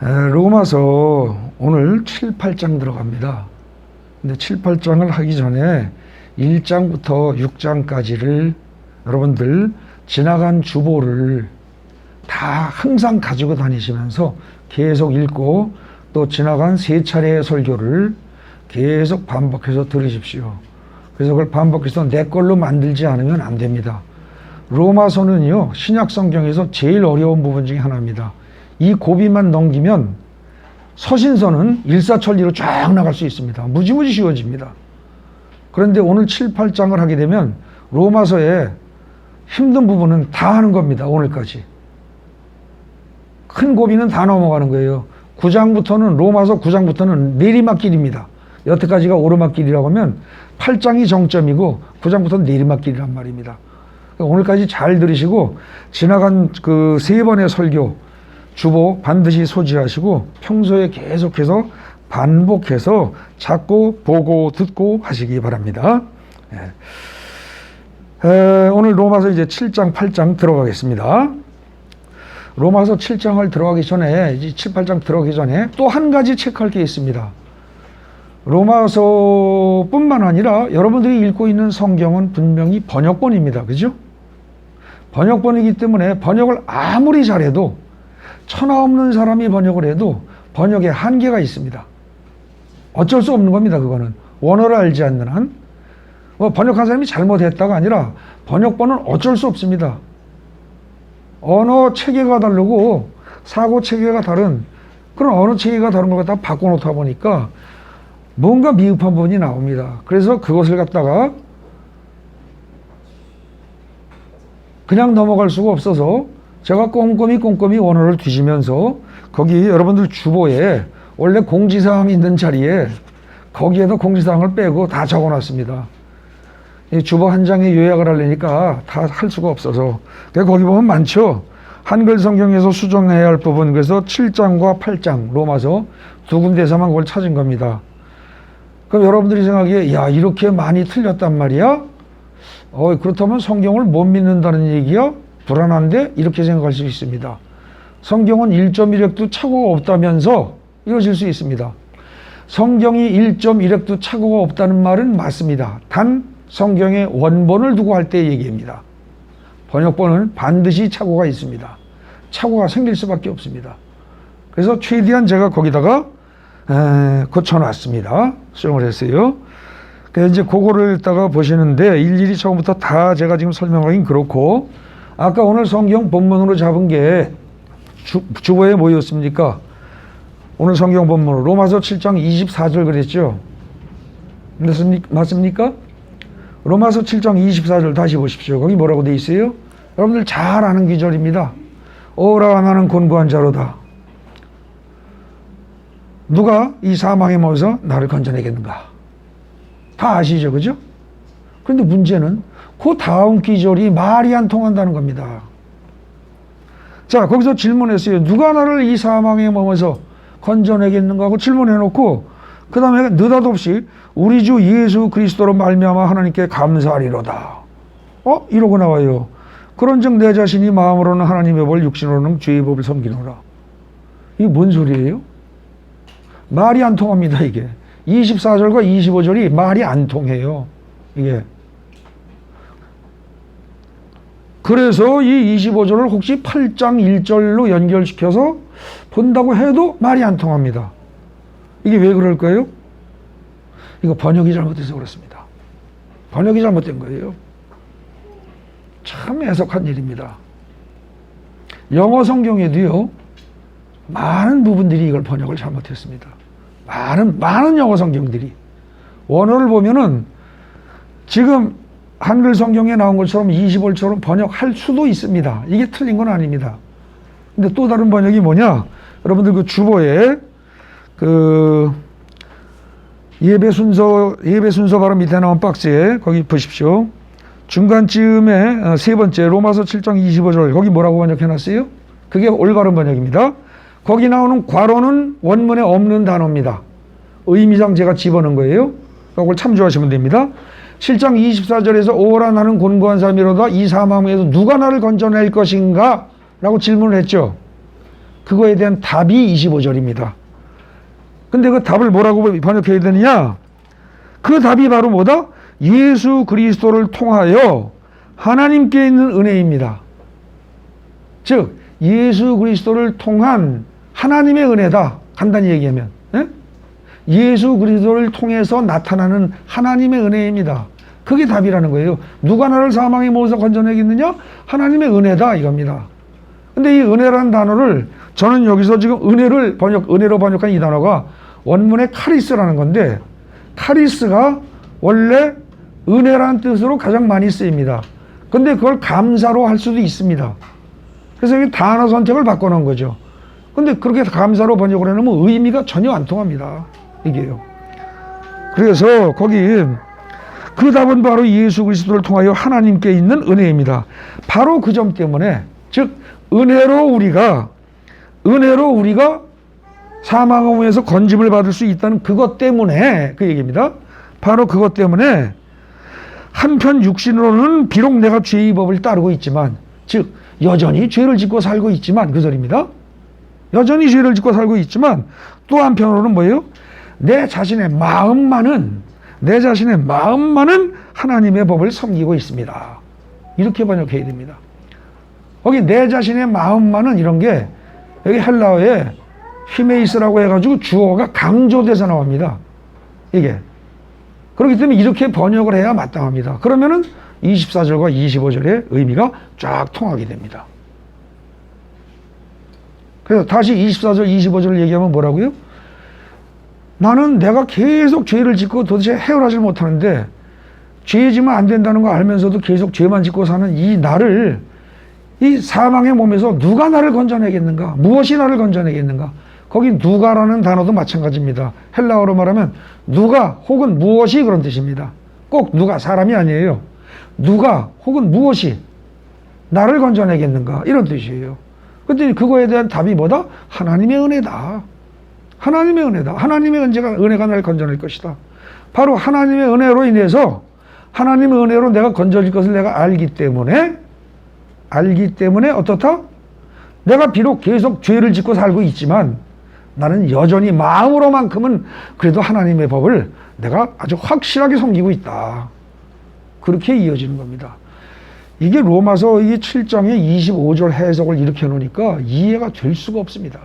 로마서 오늘 7, 8장 들어갑니다. 근데 7, 8장을 하기 전에 1장부터 6장까지를 여러분들 지나간 주보를 다 항상 가지고 다니시면서 계속 읽고 또 지나간 3차례의 설교를 계속 반복해서 들으십시오. 그래서 그걸 반복해서 내 걸로 만들지 않으면 안 됩니다. 로마서는요, 신약 성경에서 제일 어려운 부분 중에 하나입니다. 이 고비만 넘기면 서신서는 일사천리로 쫙 나갈 수 있습니다. 무지무지 쉬워집니다. 그런데 오늘 7, 8장을 하게 되면 로마서의 힘든 부분은 다 하는 겁니다. 오늘까지. 큰 고비는 다 넘어가는 거예요. 9장부터는 로마서 9장부터는 내리막길입니다. 여태까지가 오르막길이라고 하면 8장이 정점이고 9장부터는 내리막길이란 말입니다. 오늘까지 잘 들으시고 지나간 그 3번의 설교 주보 반드시 소지하시고 평소에 계속해서 반복해서 자꾸 보고 듣고 하시기 바랍니다. 오늘 로마서 이제 7장 8장 들어가겠습니다. 로마서 7장을 들어가기 전에 이제 7, 8장 들어가기 전에 또 한 가지 체크할 게 있습니다. 로마서뿐만 아니라 여러분들이 읽고 있는 성경은 분명히 번역본입니다. 그죠? 번역본이기 때문에 번역을 아무리 잘해도 천하 없는 사람이 번역을 해도 번역에 한계가 있습니다. 어쩔 수 없는 겁니다. 그거는 원어를 알지 않는 한 번역한 사람이 잘못했다가 아니라 번역본은 어쩔 수 없습니다. 언어 체계가 다르고 사고 체계가 다른 그런 언어 체계가 다른 걸 갖다가 바꿔놓다 보니까 뭔가 미흡한 부분이 나옵니다. 그래서 그것을 갖다가 그냥 넘어갈 수가 없어서 제가 꼼꼼히 원어를 뒤지면서 거기 여러분들 주보에 원래 공지사항이 있는 자리에 거기에도 공지사항을 빼고 다 적어놨습니다. 이 주보 한 장에 요약을 하려니까 다 할 수가 없어서 거기 보면 많죠. 한글 성경에서 수정해야 할 부분, 그래서 7장과 8장 로마서 두 군데에서만 그걸 찾은 겁니다. 그럼 여러분들이 생각하기에 야 이렇게 많이 틀렸단 말이야? 그렇다면 성경을 못 믿는다는 얘기야? 불안한데? 이렇게 생각할 수 있습니다. 성경은 1.1획도 착오가 없다면서 이러실 수 있습니다. 성경이 1.1획도 착오가 없다는 말은 맞습니다. 단 성경의 원본을 두고 할 때 얘기입니다. 번역본은 반드시 착오가 있습니다. 착오가 생길 수밖에 없습니다. 그래서 최대한 제가 거기다가 고쳐놨습니다. 수정을 했어요. 그래서 이제 그거를 읽다가 보시는데 일일이 처음부터 다 제가 지금 설명하긴 그렇고 아까 오늘 성경 본문으로 잡은 게 주보에 뭐였습니까? 오늘 성경 본문으로 로마서 7장 24절 그랬죠? 맞습니까? 로마서 7장 24절 다시 보십시오. 거기 뭐라고 돼 있어요? 여러분들 잘 아는 기절입니다. 오라 나는 곤고한 자로다. 누가 이 사망에 모여서 나를 건져내겠는가? 다 아시죠? 그죠? 그런데 문제는 그 다음 기절이 말이 안 통한다는 겁니다. 자, 거기서 질문했어요. 누가 나를 이 사망에 머물러서 건져내겠는가 하고 질문해놓고 그 다음에 느닷없이 우리 주 예수 그리스도로 말미암아 하나님께 감사하리로다. 이러고 나와요. 그런즉 내 자신이 마음으로는 하나님의 법 육신으로는 죄의 법을 섬기노라. 이게 뭔 소리예요? 말이 안 통합니다. 이게 24절과 25절이 말이 안 통해요. 이게 그래서 이 25절을 혹시 8장 1절로 연결시켜서 본다고 해도 말이 안 통합니다. 이게 왜 그럴까요? 이거 번역이 잘못돼서 그렇습니다. 번역이 잘못된 거예요. 참 애석한 일입니다. 영어 성경에도요, 많은 부분들이 이걸 번역을 잘못했습니다. 많은 영어 성경들이. 원어를 보면은 지금 한글 성경에 나온 것처럼 25절처럼 번역할 수도 있습니다. 이게 틀린 건 아닙니다. 근데 또 다른 번역이 뭐냐? 여러분들 그 주보에 그 예배 순서 바로 밑에 나온 박스에 거기 보십시오. 중간쯤에 세 번째 로마서 7장 25절 거기 뭐라고 번역해놨어요? 그게 올바른 번역입니다. 거기 나오는 괄호는 원문에 없는 단어입니다. 의미상 제가 집어넣은 거예요. 그걸 참조하시면 됩니다. 7장 24절에서 오라 나는 곤고한 사람이로다 이 사망에서 누가 나를 건져낼 것인가? 라고 질문을 했죠. 그거에 대한 답이 25절입니다. 근데 그 답을 뭐라고 번역해야 되느냐? 그 답이 바로 뭐다? 예수 그리스도를 통하여 하나님께 있는 은혜입니다. 즉 예수 그리스도를 통한 하나님의 은혜다. 간단히 얘기하면 예수 그리스도를 통해서 나타나는 하나님의 은혜입니다. 그게 답이라는 거예요. 누가 나를 사망의 몸에서 건져내겠느냐? 하나님의 은혜다 이겁니다. 근데 이 은혜라는 단어를 저는 여기서 지금 은혜로 번역한 이 단어가 원문의 카리스라는 건데, 카리스가 원래 은혜라는 뜻으로 가장 많이 쓰입니다. 근데 그걸 감사로 할 수도 있습니다. 그래서 여기 단어 선택을 바꿔놓은 거죠. 근데 그렇게 감사로 번역을 해놓으면 의미가 전혀 안 통합니다. 이게요. 그래서 거기 그 답은 바로 예수 그리스도를 통하여 하나님께 있는 은혜입니다. 바로 그 점 때문에, 즉 은혜로 우리가 사망의 몸에서 건짐을 받을 수 있다는 그것 때문에, 그 얘기입니다. 바로 그것 때문에 한편 육신으로는 비록 내가 죄의 법을 따르고 있지만, 즉 여전히 죄를 짓고 살고 있지만, 그 소리입니다. 여전히 죄를 짓고 살고 있지만 또 한편으로는 뭐예요? 내 자신의 마음만은 하나님의 법을 섬기고 있습니다. 이렇게 번역해야 됩니다. 거기 내 자신의 마음만은 이런 게 여기 헬라어에 히메이스라고 해가지고 주어가 강조돼서 나옵니다. 이게. 그렇기 때문에 이렇게 번역을 해야 마땅합니다. 그러면은 24절과 25절의 의미가 쫙 통하게 됩니다. 그래서 다시 24절, 25절을 얘기하면 뭐라고요? 나는 내가 계속 죄를 짓고 도대체 해결하지 못하는데, 죄 지면 안 된다는 거 알면서도 계속 죄만 짓고 사는 이 나를, 이 사망의 몸에서 누가 나를 건져내겠는가? 무엇이 나를 건져내겠는가? 거기 누가라는 단어도 마찬가지입니다. 헬라어로 말하면 누가 혹은 무엇이 그런 뜻입니다. 꼭 누가, 사람이 아니에요. 누가 혹은 무엇이 나를 건져내겠는가? 이런 뜻이에요. 근데 그거에 대한 답이 뭐다? 하나님의 은혜다. 하나님의 은혜다. 하나님의 은혜가 나를 건져낼 것이다. 바로 하나님의 은혜로 인해서, 하나님의 은혜로 내가 건져질 것을 내가 알기 때문에 어떻다? 내가 비록 계속 죄를 짓고 살고 있지만 나는 여전히 마음으로만큼은 그래도 하나님의 법을 내가 아주 확실하게 섬기고 있다. 그렇게 이어지는 겁니다. 이게 로마서 이 7장의 25절 해석을 이렇게 해놓으니까 이해가 될 수가 없습니다.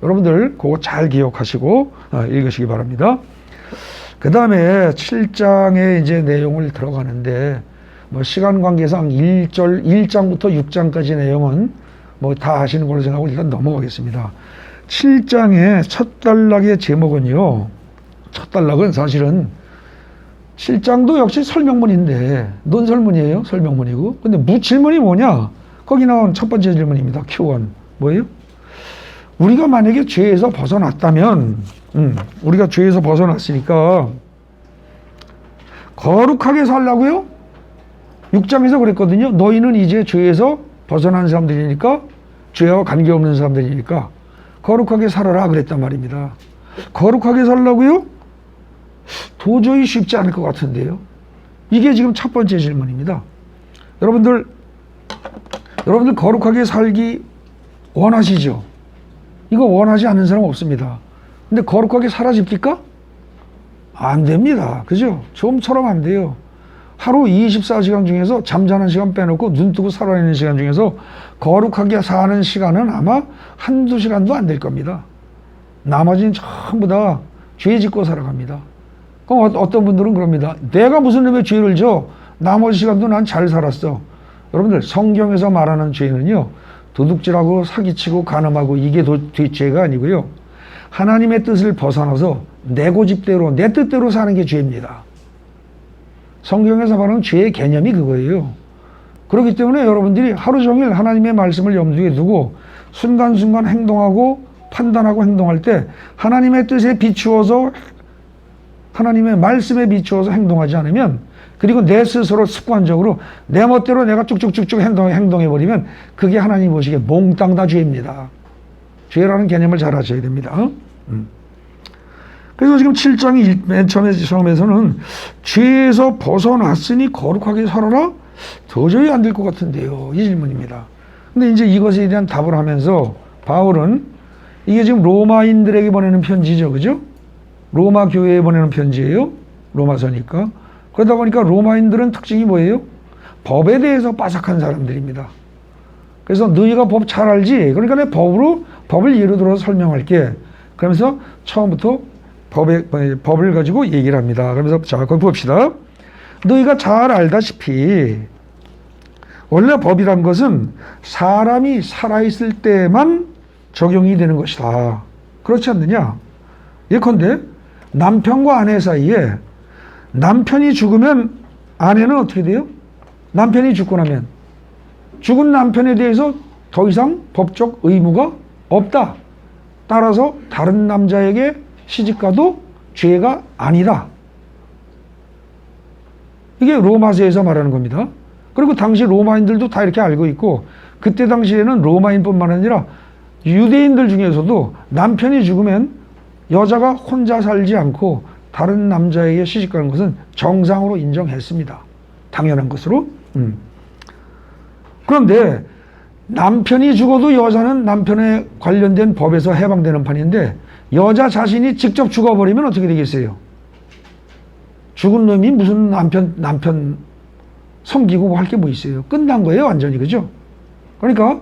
여러분들 그거 잘 기억하시고 읽으시기 바랍니다. 그 다음에 7장의 이제 내용을 들어가는데, 뭐 시간 관계상 1장부터 6장까지 내용은 뭐 다 아시는 걸로 생각하고 일단 넘어가겠습니다. 7장의 첫 단락의 제목은요, 첫 단락은 사실은 7장도 역시 설명문인데, 논설문이에요. 설명문이고. 근데 질문이 뭐냐? 거기 나온 첫 번째 질문입니다. Q1. 뭐예요? 우리가 만약에 죄에서 벗어났다면, 우리가 죄에서 벗어났으니까 거룩하게 살라고요? 6장에서 그랬거든요. 너희는 이제 죄에서 벗어난 사람들이니까, 죄와 관계없는 사람들이니까 거룩하게 살아라 그랬단 말입니다. 거룩하게 살라고요? 도저히 쉽지 않을 것 같은데요. 이게 지금 첫 번째 질문입니다. 여러분들 거룩하게 살기 원하시죠? 이거 원하지 않는 사람 없습니다. 근데 거룩하게 살아집니까? 안 됩니다. 그죠? 좀처럼 안 돼요. 하루 24시간 중에서 잠자는 시간 빼놓고 눈 뜨고 살아있는 시간 중에서 거룩하게 사는 시간은 아마 한두 시간도 안 될 겁니다. 나머지는 전부 다 죄 짓고 살아갑니다. 그럼 어떤 분들은 그럽니다. 내가 무슨 놈의 죄를 져? 나머지 시간도 난 잘 살았어. 여러분들, 성경에서 말하는 죄는요, 도둑질하고 사기치고 간음하고 이게 죄가 아니고요, 하나님의 뜻을 벗어나서 내 고집대로 내 뜻대로 사는 게 죄입니다. 성경에서 말하는 죄의 개념이 그거예요. 그렇기 때문에 여러분들이 하루 종일 하나님의 말씀을 염두에 두고 순간순간 행동하고 판단하고 행동할 때 하나님의 뜻에 비추어서, 하나님의 말씀에 비추어서 행동하지 않으면, 그리고 내 스스로 습관적으로 내 멋대로 내가 쭉쭉쭉쭉 행동해버리면 그게 하나님 보시기에 몽땅 다 죄입니다. 죄라는 개념을 잘 아셔야 됩니다. 그래서 지금 7장이 맨 처음에서는 죄에서 벗어났으니 거룩하게 살아라? 도저히 안 될 것 같은데요. 이 질문입니다. 근데 이제 이것에 대한 답을 하면서 바울은 이게 지금 로마인들에게 보내는 편지죠. 그죠? 로마 교회에 보내는 편지예요. 로마서니까. 그러다 보니까 로마인들은 특징이 뭐예요? 법에 대해서 빠삭한 사람들입니다. 그래서 너희가 법 잘 알지? 그러니까 내 법을 예로 들어서 설명할게. 그러면서 처음부터 법을 가지고 얘기를 합니다. 그러면서 자, 거기 봅시다. 너희가 잘 알다시피 원래 법이란 것은 사람이 살아있을 때만 적용이 되는 것이다. 그렇지 않느냐? 예컨대 남편과 아내 사이에 남편이 죽으면 아내는 어떻게 돼요? 남편이 죽고 나면 죽은 남편에 대해서 더 이상 법적 의무가 없다. 따라서 다른 남자에게 시집가도 죄가 아니다. 이게 로마서에서 말하는 겁니다. 그리고 당시 로마인들도 다 이렇게 알고 있고, 그때 당시에는 로마인뿐만 아니라 유대인들 중에서도 남편이 죽으면 여자가 혼자 살지 않고 다른 남자에게 시집가는 것은 정상으로 인정했습니다. 당연한 것으로. 그런데 남편이 죽어도 여자는 남편에 관련된 법에서 해방되는 판인데, 여자 자신이 직접 죽어버리면 어떻게 되겠어요? 죽은 놈이 무슨 남편 섬기고 할 게 뭐 있어요? 끝난 거예요, 완전히. 그죠? 그러니까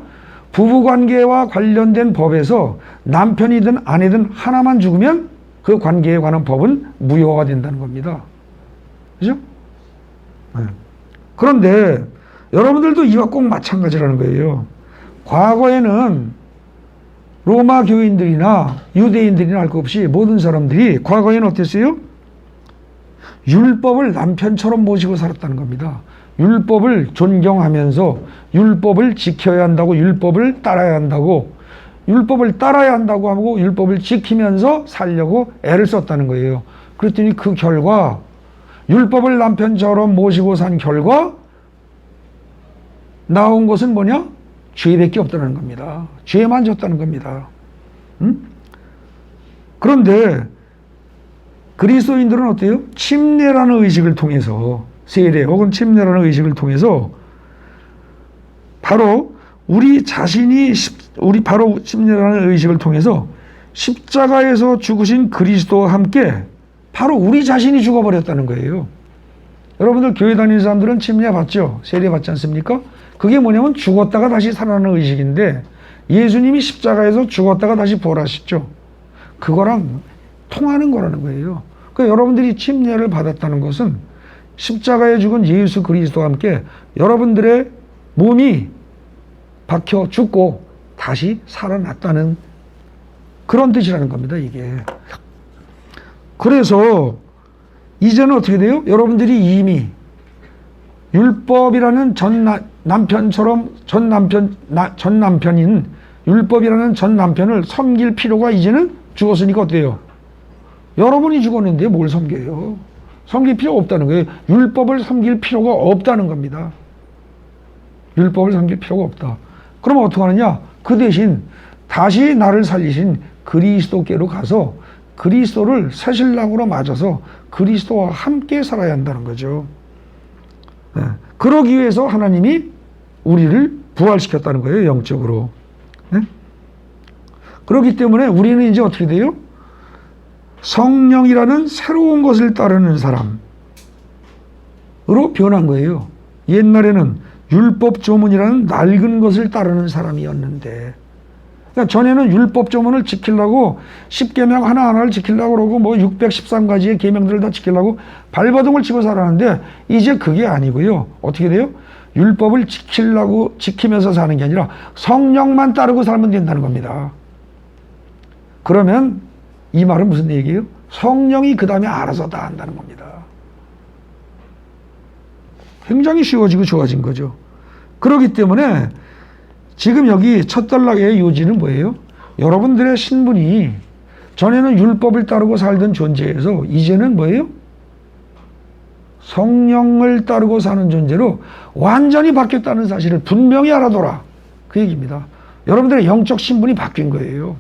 부부관계와 관련된 법에서 남편이든 아내든 하나만 죽으면 그 관계에 관한 법은 무효가 된다는 겁니다. 그죠? 네. 그런데 여러분들도 이와 꼭 마찬가지라는 거예요. 과거에는 로마 교인들이나 유대인들이나 할 것 없이 모든 사람들이 과거에는 어땠어요? 율법을 남편처럼 모시고 살았다는 겁니다. 율법을 존경하면서 율법을 지켜야 한다고, 율법을 따라야 한다고, 율법을 따라야 한다고 하고 율법을 지키면서 살려고 애를 썼다는 거예요. 그랬더니 그 결과, 율법을 남편처럼 모시고 산 결과 나온 것은 뭐냐? 죄밖에 없다는 겁니다. 죄만 졌다는 겁니다. 그런데 그리스도인들은 어때요? 침례라는 의식을 통해서, 세례 혹은 침례라는 의식을 통해서 바로 바로 침례라는 의식을 통해서 십자가에서 죽으신 그리스도와 함께 바로 우리 자신이 죽어버렸다는 거예요. 여러분들 교회 다니는 사람들은 침례 받죠? 세례 받지 않습니까? 그게 뭐냐면 죽었다가 다시 살아나는 의식인데, 예수님이 십자가에서 죽었다가 다시 부활하셨죠. 그거랑 통하는 거라는 거예요. 그러니까 여러분들이 침례를 받았다는 것은 십자가에 죽은 예수 그리스도와 함께 여러분들의 몸이 박혀 죽고 다시 살아났다는 그런 뜻이라는 겁니다, 이게. 그래서 이제는 어떻게 돼요? 여러분들이 이미 율법이라는 전 남편인 율법이라는 전 남편을 섬길 필요가 이제는 죽었으니까 어때요? 여러분이 죽었는데 뭘 섬겨요? 섬길 필요가 없다는 거예요. 율법을 섬길 필요가 없다는 겁니다. 율법을 섬길 필요가 없다. 그러면 어떻게 하느냐? 그 대신 다시 나를 살리신 그리스도께로 가서 그리스도를 새신랑으로 맞아서 그리스도와 함께 살아야 한다는 거죠. 네. 그러기 위해서 하나님이 우리를 부활시켰다는 거예요, 영적으로. 네? 그렇기 때문에 우리는 이제 어떻게 돼요? 성령이라는 새로운 것을 따르는 사람으로 변한 거예요. 옛날에는 율법 조문이라는 낡은 것을 따르는 사람이었는데, 그러니까 전에는 율법 조문을 지키려고 10계명 하나하나를 지키려고 그러고 뭐 613가지의 계명들을 다 지키려고 발버둥을 치고 살았는데, 이제 그게 아니고요. 어떻게 돼요? 율법을 지키면서 사는 게 아니라 성령만 따르고 살면 된다는 겁니다. 그러면 이 말은 무슨 얘기예요? 성령이 그 다음에 알아서 다 한다는 겁니다. 굉장히 쉬워지고 좋아진 거죠. 그렇기 때문에 지금 여기 첫 단락의 요지는 뭐예요? 여러분들의 신분이 전에는 율법을 따르고 살던 존재에서 이제는 뭐예요? 성령을 따르고 사는 존재로 완전히 바뀌었다는 사실을 분명히 알아둬라. 그 얘기입니다. 여러분들의 영적 신분이 바뀐 거예요.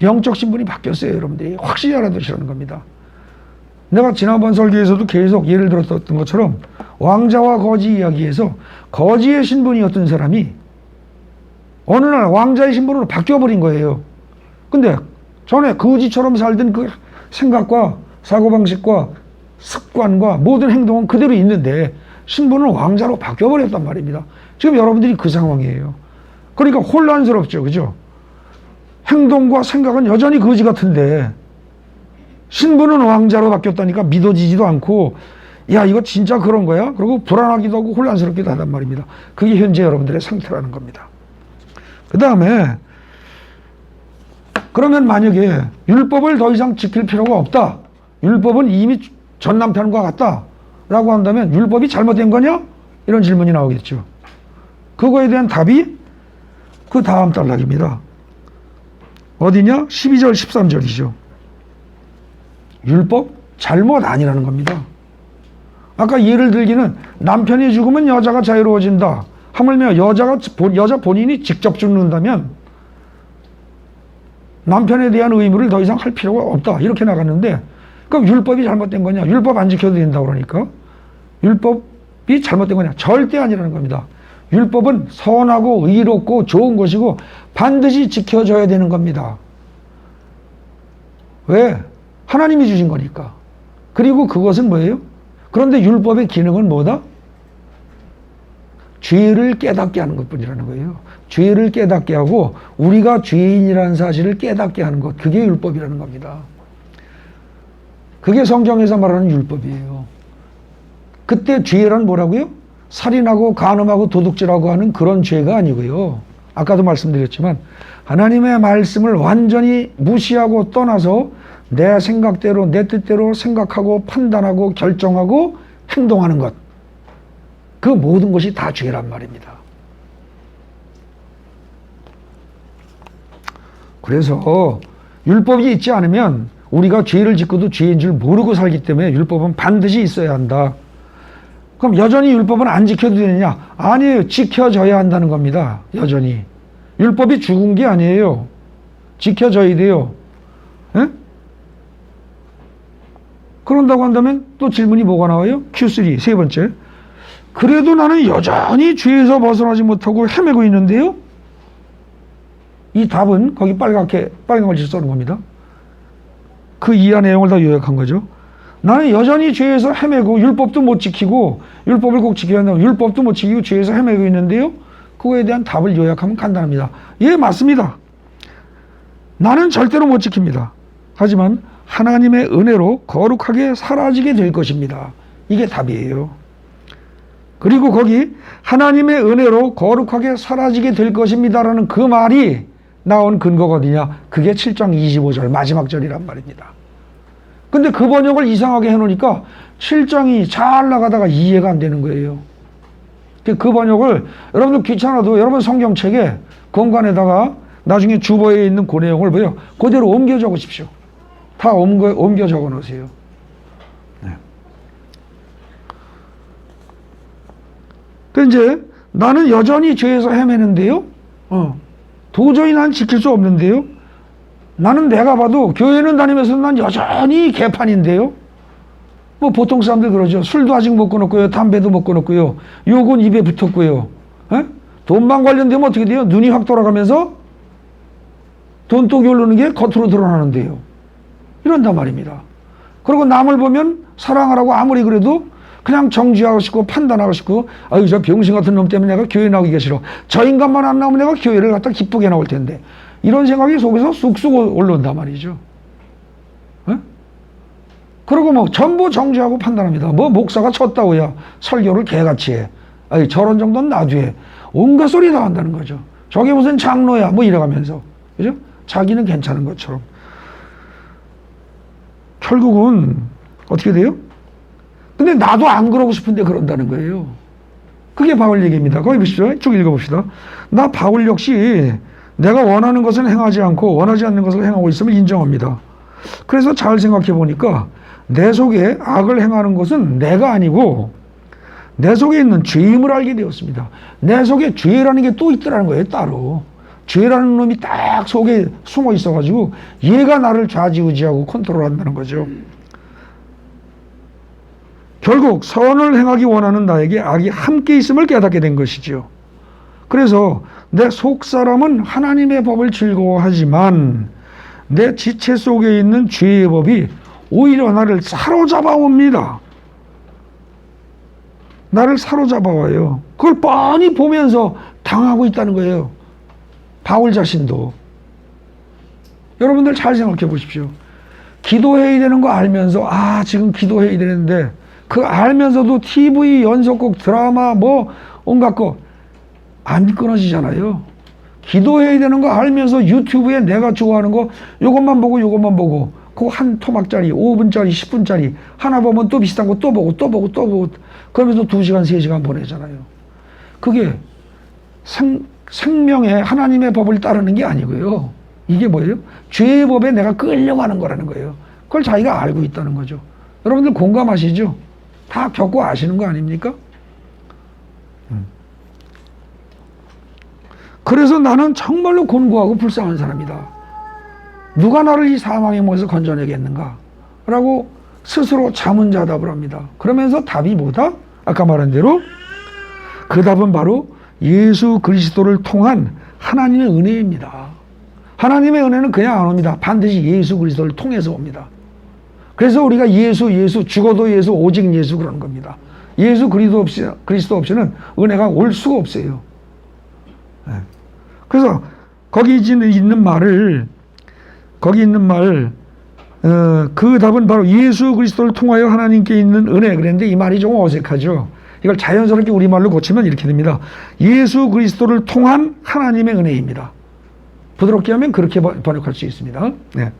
영적 신분이 바뀌었어요. 여러분들이 확실히 알아두시라는 겁니다. 내가 지난번 설교에서도 계속 예를 들었던 것처럼 왕자와 거지 이야기에서 거지의 신분이었던 사람이 어느 날 왕자의 신분으로 바뀌어버린 거예요. 근데 전에 거지처럼 살던 그 생각과 사고방식과 습관과 모든 행동은 그대로 있는데 신분은 왕자로 바뀌어버렸단 말입니다. 지금 여러분들이 그 상황이에요. 그러니까 혼란스럽죠. 그죠? 행동과 생각은 여전히 거지 같은데 신분은 왕자로 바뀌었다니까 믿어지지도 않고 야 이거 진짜 그런 거야? 그리고 불안하기도 하고 혼란스럽기도 하단 말입니다. 그게 현재 여러분들의 상태라는 겁니다. 그 다음에 그러면 만약에 율법을 더 이상 지킬 필요가 없다. 율법은 이미 전 남편과 같다. 라고 한다면 율법이 잘못된 거냐? 이런 질문이 나오겠죠. 그거에 대한 답이 그 다음 단락입니다. 어디냐? 12절 13절이죠. 율법 잘못 아니라는 겁니다. 아까 예를 들기는 남편이 죽으면 여자가 자유로워진다. 하물며 여자 본인이 직접 죽는다면 남편에 대한 의무를 더 이상 할 필요가 없다. 이렇게 나갔는데 그럼 율법이 잘못된 거냐? 율법 안 지켜도 된다고 그러니까 율법이 잘못된 거냐? 절대 아니라는 겁니다. 율법은 선하고 의롭고 좋은 것이고 반드시 지켜져야 되는 겁니다. 왜? 하나님이 주신 거니까. 그리고 그것은 뭐예요? 그런데 율법의 기능은 뭐다? 죄를 깨닫게 하는 것뿐이라는 거예요. 죄를 깨닫게 하고 우리가 죄인이라는 사실을 깨닫게 하는 것. 그게 율법이라는 겁니다. 그게 성경에서 말하는 율법이에요. 그때 죄란 뭐라고요? 살인하고 간음하고 도둑질하고 하는 그런 죄가 아니고요. 아까도 말씀드렸지만 하나님의 말씀을 완전히 무시하고 떠나서 내 생각대로 내 뜻대로 생각하고 판단하고 결정하고 행동하는 것. 그 모든 것이 다 죄란 말입니다. 그래서 율법이 있지 않으면 우리가 죄를 짓고도 죄인 줄 모르고 살기 때문에 율법은 반드시 있어야 한다. 그럼 여전히 율법은 안 지켜도 되느냐? 아니에요. 지켜져야 한다는 겁니다. 여전히. 율법이 죽은 게 아니에요. 지켜져야 돼요. 에? 그런다고 한다면 또 질문이 뭐가 나와요? Q3 세 번째. 그래도 나는 여전히 죄에서 벗어나지 못하고 헤매고 있는데요. 이 답은 거기 빨간 글씨 써는 겁니다. 그 이하 내용을 다 요약한 거죠. 나는 여전히 죄에서 헤매고 율법도 못 지키고 율법을 꼭 지켜야 한다고 율법도 못 지키고 죄에서 헤매고 있는데요. 그거에 대한 답을 요약하면 간단합니다. 예, 맞습니다. 나는 절대로 못 지킵니다. 하지만 하나님의 은혜로 거룩하게 사라지게 될 것입니다. 이게 답이에요. 그리고 거기 하나님의 은혜로 거룩하게 사라지게 될 것입니다라는 그 말이 나온 근거가 어디냐? 그게 7장 25절 마지막 절이란 말입니다. 근데 그 번역을 이상하게 해놓으니까 7장이 잘 나가다가 이해가 안 되는 거예요. 그 번역을 여러분들 귀찮아도 여러분 성경책에 건간에다가 나중에 주보에 있는 그 내용을 뭐요? 그대로 옮겨 적으십시오. 다 옮겨 적어 놓으세요. 네. 그 이제 나는 여전히 죄에서 헤매는데요. 도저히 난 지킬 수 없는데요. 나는 내가 봐도 교회는 다니면서 난 여전히 개판인데요. 뭐 보통 사람들 그러죠. 술도 아직 못 끊었고요. 담배도 못 끊었고요. 욕은 입에 붙었고요. 에? 돈만 관련되면 어떻게 돼요? 눈이 확 돌아가면서 돈독이 오르는 게 겉으로 드러나는데요. 이런단 말입니다. 그리고 남을 보면 사랑하라고 아무리 그래도 그냥 정죄하고 싶고 판단하고 싶고 아유 저 병신 같은 놈 때문에 내가 교회 나오기가 싫어. 저 인간만 안 나오면 내가 교회를 갖다 기쁘게 나올 텐데. 이런 생각이 속에서 쑥쑥 올라온단 말이죠. 에? 그리고 뭐 전부 정죄하고 판단합니다. 뭐 목사가 쳤다고야 설교를 개같이 해. 아니 저런 정도는 놔두해. 온갖 소리 다 한다는 거죠. 저게 무슨 장로야 뭐 이래가면서. 그죠? 자기는 괜찮은 것처럼. 결국은 어떻게 돼요? 근데 나도 안 그러고 싶은데 그런다는 거예요. 그게 바울 얘기입니다. 거기 보십시오. 쭉 읽어봅시다. 나 바울 역시 내가 원하는 것을 행하지 않고 원하지 않는 것을 행하고 있음을 인정합니다. 그래서 잘 생각해 보니까 내 속에 악을 행하는 것은 내가 아니고 내 속에 있는 죄임을 알게 되었습니다. 내 속에 죄라는 게 또 있더라는 거예요. 따로. 죄라는 놈이 딱 속에 숨어 있어가지고 얘가 나를 좌지우지하고 컨트롤한다는 거죠. 결국 선을 행하기 원하는 나에게 악이 함께 있음을 깨닫게 된 것이죠. 그래서 내 속사람은 하나님의 법을 즐거워하지만 내 지체 속에 있는 죄의 법이 오히려 나를 사로잡아 옵니다. 나를 사로잡아 와요. 그걸 뻔히 보면서 당하고 있다는 거예요. 바울 자신도. 여러분들 잘 생각해 보십시오. 기도해야 되는 거 알면서 지금 기도해야 되는데 그 알면서도 TV 연속곡 드라마 뭐 온갖 거 안 끊어지잖아요. 기도해야 되는 거 알면서 유튜브에 내가 좋아하는 거 요것만 보고 그 한 토막짜리 5분짜리 10분짜리 하나 보면 또 비슷한 거 또 보고 그러면서 2시간 3시간 보내잖아요. 그게 생명의 하나님의 법을 따르는 게 아니고요. 이게 뭐예요? 죄의 법에 내가 끌려가는 거라는 거예요. 그걸 자기가 알고 있다는 거죠. 여러분들 공감하시죠? 다 겪고 아시는 거 아닙니까? 그래서 나는 정말로 곤고하고 불쌍한 사람이다. 누가 나를 이 사망의 몸에서 건져내겠는가? 라고 스스로 자문자답을 합니다. 그러면서 답이 뭐다? 아까 말한 대로 그 답은 바로 예수 그리스도를 통한 하나님의 은혜입니다. 하나님의 은혜는 그냥 안 옵니다. 반드시 예수 그리스도를 통해서 옵니다. 그래서 우리가 예수, 죽어도 예수, 오직 예수 그러는 겁니다. 예수 그리스도 없이는 은혜가 올 수가 없어요. 그래서 거기 있는 말을 그 답은 바로 예수 그리스도를 통하여 하나님께 있는 은혜. 그랬는데 이 말이 좀 어색하죠. 이걸 자연스럽게 우리말로 고치면 이렇게 됩니다. 예수 그리스도를 통한 하나님의 은혜입니다. 부드럽게 하면 그렇게 번역할 수 있습니다. 네.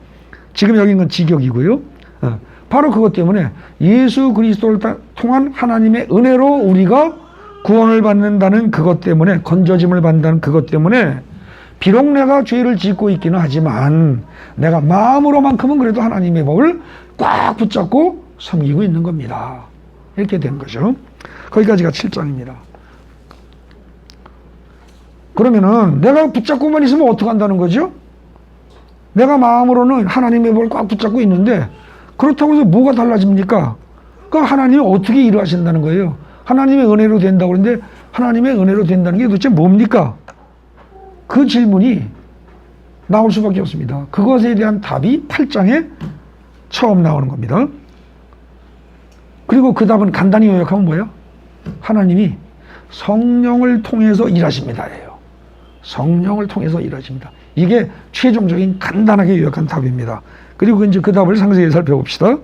지금 여기 있는 건 직역이고요. 바로 그것 때문에 예수 그리스도를 통한 하나님의 은혜로 우리가 구원을 받는다는 그것 때문에, 건져짐을 받는다는 그것 때문에 비록 내가 죄를 짓고 있기는 하지만 내가 마음으로만큼은 그래도 하나님의 법을 꽉 붙잡고 섬기고 있는 겁니다. 이렇게 된 거죠. 거기까지가 7장입니다. 그러면은 내가 붙잡고만 있으면 어떻게 한다는 거죠? 내가 마음으로는 하나님의 법을 꽉 붙잡고 있는데 그렇다고 해서 뭐가 달라집니까? 그 하나님이 어떻게 일하신다는 거예요? 하나님의 은혜로 된다고 그러는데 하나님의 은혜로 된다는 게 도대체 뭡니까? 그 질문이 나올 수밖에 없습니다. 그것에 대한 답이 8장에 처음 나오는 겁니다. 그리고 그 답은 간단히 요약하면 뭐야? 하나님이 성령을 통해서 일하십니다예요. 성령을 통해서 일하십니다. 이게 최종적인 간단하게 요약한 답입니다. 그리고 이제 그 답을 상세히 살펴봅시다.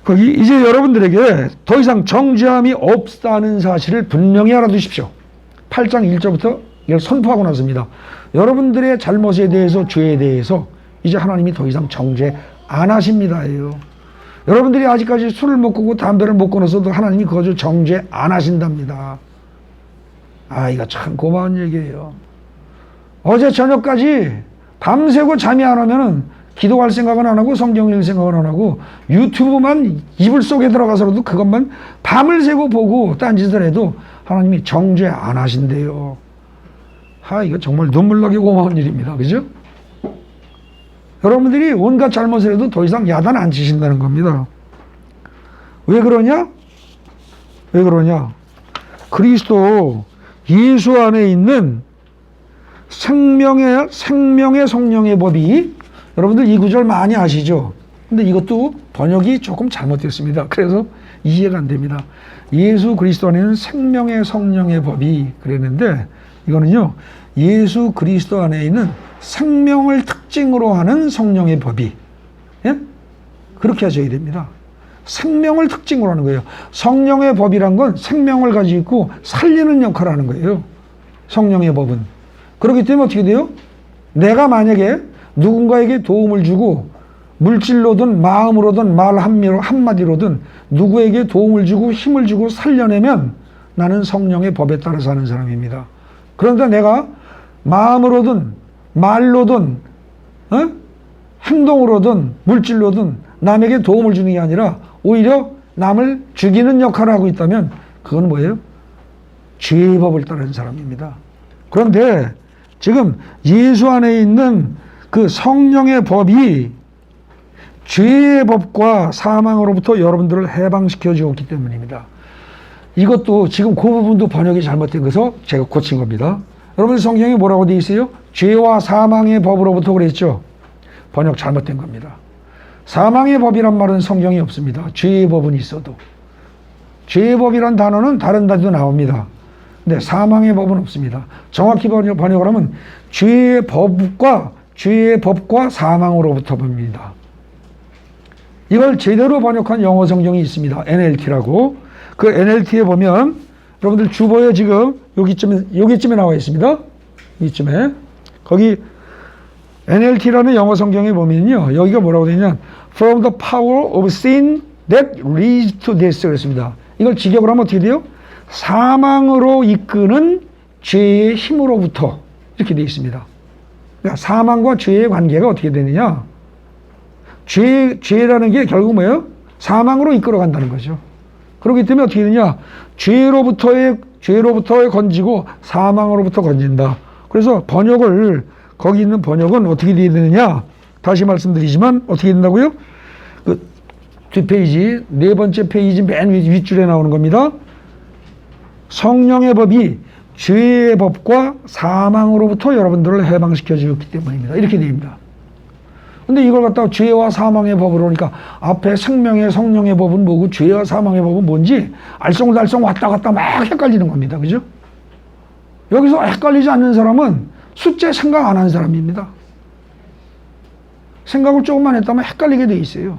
거기 이제 여러분들에게 더 이상 정죄함이 없다는 사실을 분명히 알아두십시오. 8장 1절부터 이걸 선포하고 나섭니다. 여러분들의 잘못에 대해서, 죄에 대해서 이제 하나님이 더 이상 정죄 안 하십니다예요. 여러분들이 아직까지 술을 못 끊고 담배를 못 끊어서도 하나님이 그거 정죄 안 하신답니다. 이거 참 고마운 얘기예요. 어제 저녁까지 밤새고 잠이 안 오면은 기도할 생각은 안 하고 성경 읽을 생각은 안 하고 유튜브만 이불 속에 들어가서라도 그것만 밤을 새고 보고 딴짓을 해도 하나님이 정죄 안 하신대요. 이거 정말 눈물 나게 고마운 일입니다. 그죠? 여러분들이 온갖 잘못을 해도 더 이상 야단 안 치신다는 겁니다. 왜 그러냐? 그리스도 예수 안에 있는 생명의 성령의 법이, 여러분들 이 구절 많이 아시죠? 근데 이것도 번역이 조금 잘못됐습니다. 그래서 이해가 안 됩니다. 예수 그리스도 안에는 생명의 성령의 법이 그랬는데, 이거는요, 예수 그리스도 안에 있는 생명을 특징으로 하는 성령의 법이, 그렇게 하셔야 됩니다. 생명을 특징으로 하는 거예요. 성령의 법이란 건 생명을 가지고 있고 살리는 역할을 하는 거예요. 성령의 법은. 그렇기 때문에 어떻게 돼요? 내가 만약에 누군가에게 도움을 주고 물질로든 마음으로든 말 한마디로든 누구에게 도움을 주고 힘을 주고 살려내면 나는 성령의 법에 따라서 하는 사람입니다. 그런데 내가 마음으로든 말로든 행동으로든 물질로든 남에게 도움을 주는 게 아니라 오히려 남을 죽이는 역할을 하고 있다면 그건 뭐예요? 죄의 법을 따르는 사람입니다. 그런데 지금 예수 안에 있는 그 성령의 법이 죄의 법과 사망으로부터 여러분들을 해방시켜 주었기 때문입니다. 이것도 지금 그 부분도 번역이 잘못된 것을 제가 고친 겁니다. 여러분 성경에 뭐라고 되어 있어요? 죄와 사망의 법으로부터 그랬죠. 번역 잘못된 겁니다. 사망의 법이란 말은 성경에 없습니다. 죄의 법은 있어도. 죄의 법이란 단어는 다른 데도 나옵니다. 근데 사망의 법은 없습니다. 정확히 번역을 하면 죄의 법과 사망으로부터 봅니다. 이걸 제대로 번역한 영어 성경이 있습니다. NLT라고. 그 NLT에 보면 여러분들 주보에 지금 여기쯤에 나와 있습니다. 이쯤에. 거기 NLT라는 영어 성경에 보면요. 여기가 뭐라고 되냐면 From the power of sin that leads to death 그랬습니다. 이걸 직역을 하면 어떻게 돼요? 사망으로 이끄는 죄의 힘으로부터 이렇게 되어 있습니다. 그러니까 사망과 죄의 관계가 어떻게 되느냐? 죄라는 게 결국 뭐예요? 사망으로 이끌어 간다는 거죠. 그렇기 때문에 어떻게 되냐? 죄로부터의 건지고 사망으로부터 건진다. 그래서 거기 있는 번역은 어떻게 되어야 되느냐? 다시 말씀드리지만 어떻게 된다고요? 그 뒷페이지, 네 번째 페이지 맨 윗줄에 나오는 겁니다. 성령의 법이 죄의 법과 사망으로부터 여러분들을 해방시켜 주었기 때문입니다. 이렇게 됩니다. 근데 이걸 갖다가 죄와 사망의 법으로 그러니까 앞에 생명의 성령의 법은 뭐고 죄와 사망의 법은 뭔지 알쏭달쏭 왔다 갔다 막 헷갈리는 겁니다. 그죠? 여기서 헷갈리지 않는 사람은 숫자 생각 안 한 사람입니다. 생각을 조금만 했다면 헷갈리게 돼 있어요.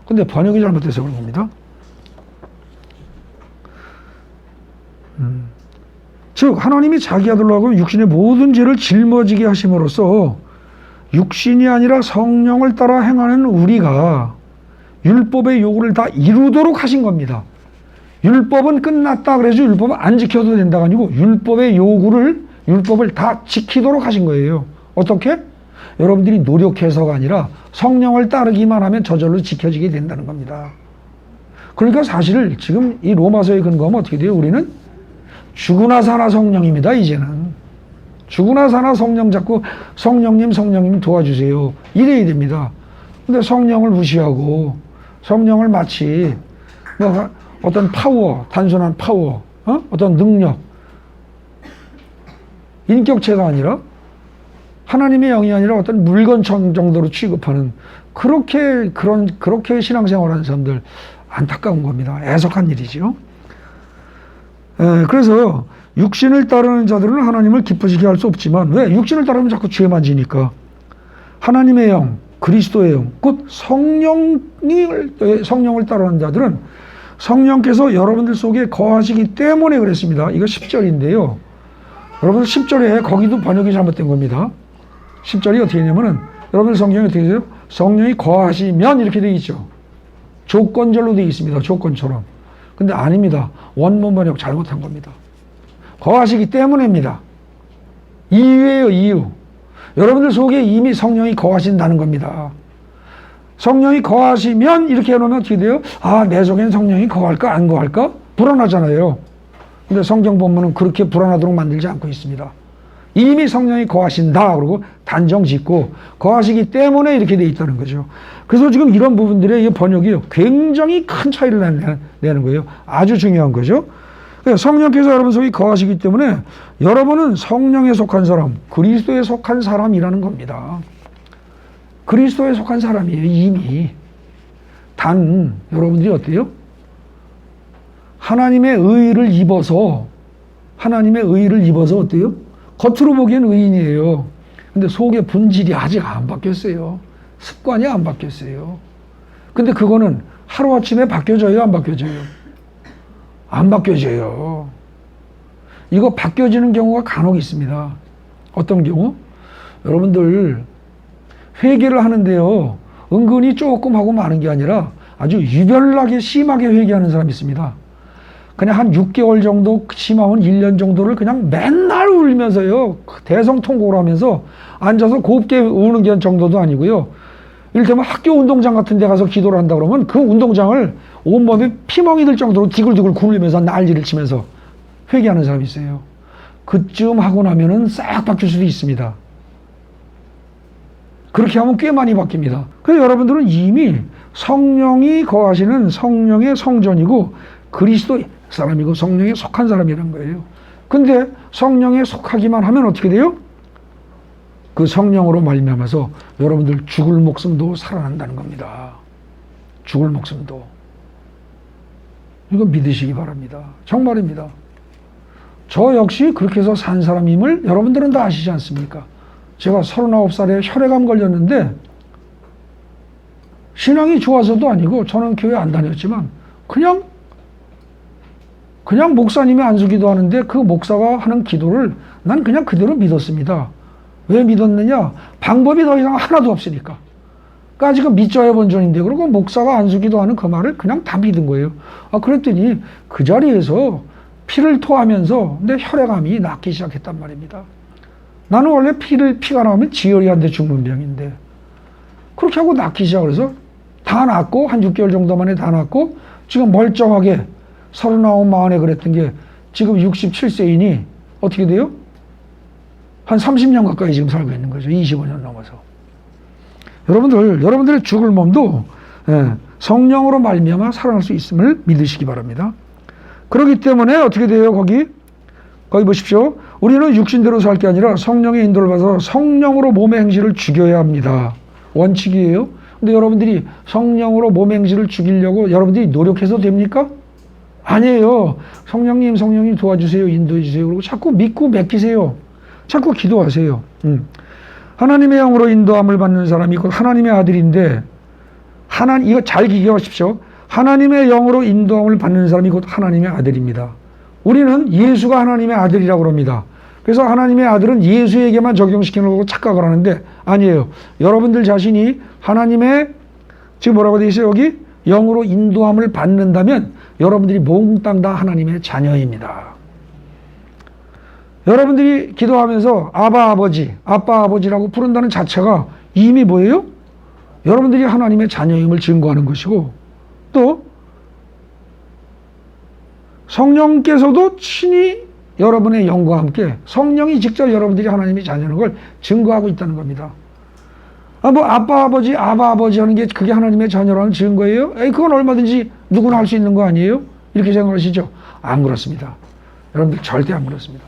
근데 번역이 잘못돼서 그런 겁니다. 즉 하나님이 자기 아들로 하고 육신의 모든 죄를 짊어지게 하심으로써 육신이 아니라 성령을 따라 행하는 우리가 율법의 요구를 다 이루도록 하신 겁니다. 율법은 끝났다 그래서 율법은 안 지켜도 된다가 아니고 율법의 율법을 다 지키도록 하신 거예요. 어떻게? 여러분들이 노력해서가 아니라 성령을 따르기만 하면 저절로 지켜지게 된다는 겁니다. 그러니까 사실 지금 이 로마서에 근거하면 어떻게 돼요? 우리는 죽으나 사나 성령입니다. 이제는 죽으나 사나 성령 잡고 성령님 도와주세요. 이래야 됩니다. 근데 성령을 무시하고 성령을 마치 뭐 어떤 파워, 단순한 파워, 어떤 능력, 인격체가 아니라 하나님의 영이 아니라 어떤 물건 정도로 취급하는 그렇게 신앙생활하는 사람들 안타까운 겁니다. 애석한 일이죠. 그래서 육신을 따르는 자들은 하나님을 기쁘시게 할 수 없지만 왜? 육신을 따르면 자꾸 죄만 지니까 하나님의 영, 그리스도의 영, 곧 성령을 따르는 자들은 성령께서 여러분들 속에 거하시기 때문에 그랬습니다. 이거 10절인데요. 여러분들 10절에 거기도 번역이 잘못된 겁니다. 10절이 어떻게 되냐면은 여러분들 성경이 어떻게 돼요? 성령이 거하시면 이렇게 되어 있죠. 조건절로 되어 있습니다. 조건처럼. 근데 아닙니다. 원문 번역 잘못한 겁니다. 거하시기 때문입니다. 이유예요, 이유. 여러분들 속에 이미 성령이 거하신다는 겁니다. 성령이 거하시면 이렇게 해놓으면 어떻게 돼요? 아, 내 속엔 성령이 거할까 안 거할까? 불안하잖아요. 근데 성경 본문은 그렇게 불안하도록 만들지 않고 있습니다. 이미 성령이 거하신다 그러고 단정 짓고 거하시기 때문에 이렇게 돼 있다는 거죠. 그래서 지금 이런 부분들의 이 번역이 굉장히 큰 차이를 내는 거예요. 아주 중요한 거죠. 성령께서 여러분 속에 거하시기 때문에 여러분은 성령에 속한 사람, 그리스도에 속한 사람이라는 겁니다. 그리스도에 속한 사람이에요, 이미. 단, 여러분들이 어때요? 하나님의 의를 입어서 어때요? 겉으로 보기엔 의인이에요. 근데 속의 본질이 아직 안 바뀌었어요. 습관이 안 바뀌었어요. 근데 그거는 하루아침에 바뀌어져요, 안 바뀌어져요? 안 바뀌어져요. 이거 바뀌어지는 경우가 간혹 있습니다. 어떤 경우? 여러분들 회개를 하는데요. 은근히 조금 하고 마는 게 아니라 아주 유별나게 심하게 회개하는 사람이 있습니다. 그냥 한 6개월 정도, 심하면 1년 정도를 그냥 맨날 울면서요. 대성통곡을 하면서 앉아서 곱게 우는 게 정도도 아니고요. 이를테면 학교 운동장 같은 데 가서 기도를 한다 그러면 그 운동장을 온몸에 피멍이 들 정도로 디글디글 굴리면서 난리를 치면서 회개하는 사람이 있어요. 그쯤 하고 나면은 싹 바뀔 수도 있습니다. 그렇게 하면 꽤 많이 바뀝니다. 그래서 여러분들은 이미 성령이 거하시는 성령의 성전이고 그리스도 사람이고 성령에 속한 사람이란 거예요. 근데 성령에 속하기만 하면 어떻게 돼요? 그 성령으로 말미암아서 여러분들 죽을 목숨도 살아난다는 겁니다. 죽을 목숨도. 이거 믿으시기 바랍니다. 정말입니다. 저 역시 그렇게 해서 산 사람임을 여러분들은 다 아시지 않습니까? 제가 39살에 혈액암 걸렸는데 신앙이 좋아서도 아니고 저는 교회 안 다녔지만 그냥 목사님이 안수기도 하는데 그 목사가 하는 기도를 난 그냥 그대로 믿었습니다. 왜 믿었느냐? 방법이 더 이상 하나도 없으니까. 그러니까 지금 믿져야 본전인데 그리고 목사가 안수기도 하는 그 말을 그냥 다 믿은 거예요. 그랬더니 그 자리에서 피를 토하면서 내 혈액암이 낫기 시작했단 말입니다. 나는 원래 피가 나오면 지혈이한테 죽는 병인데 그렇게 하고 낫기 시작을 해서 다 낫고 한 6개월 정도 만에 다 낫고 지금 멀쩡하게 39, 40에 그랬던 게 지금 67세이니 어떻게 돼요? 한 30년 가까이 지금 살고 있는 거죠. 25년 넘어서. 여러분들의 죽을 몸도 성령으로 말미암아 살아날 수 있음을 믿으시기 바랍니다. 그렇기 때문에 어떻게 돼요? 거기 보십시오. 우리는 육신대로 살 게 아니라 성령의 인도를 받아서 성령으로 몸의 행실을 죽여야 합니다. 원칙이에요. 근데 여러분들이 성령으로 몸의 행실을 죽이려고 여러분들이 노력해서 됩니까? 아니에요. 성령님 도와주세요. 인도해 주세요. 그리고 자꾸 믿고 맡기세요. 자꾸 기도하세요. 하나님의 영으로 인도함을 받는 사람이 곧 하나님의 아들인데 이거 잘 기억하십시오. 하나님의 영으로 인도함을 받는 사람이 곧 하나님의 아들입니다. 우리는 예수가 하나님의 아들이라고 합니다. 그래서 하나님의 아들은 예수에게만 적용시키려고 착각을 하는데 아니에요. 여러분들 자신이 하나님의 지금 뭐라고 되어 있어요? 여기 영으로 인도함을 받는다면 여러분들이 몽땅 다 하나님의 자녀입니다. 여러분들이 기도하면서 아빠 아버지라고 부른다는 자체가 이미 뭐예요? 여러분들이 하나님의 자녀임을 증거하는 것이고 또 성령께서도 친히 여러분의 영과 함께 성령이 직접 여러분들이 하나님의 자녀라는 걸 증거하고 있다는 겁니다. 아빠 아버지 하는 게 그게 하나님의 자녀라는 증거예요? 그건 얼마든지 누구나 할 수 있는 거 아니에요? 이렇게 생각하시죠? 안 그렇습니다. 여러분들 절대 안 그렇습니다.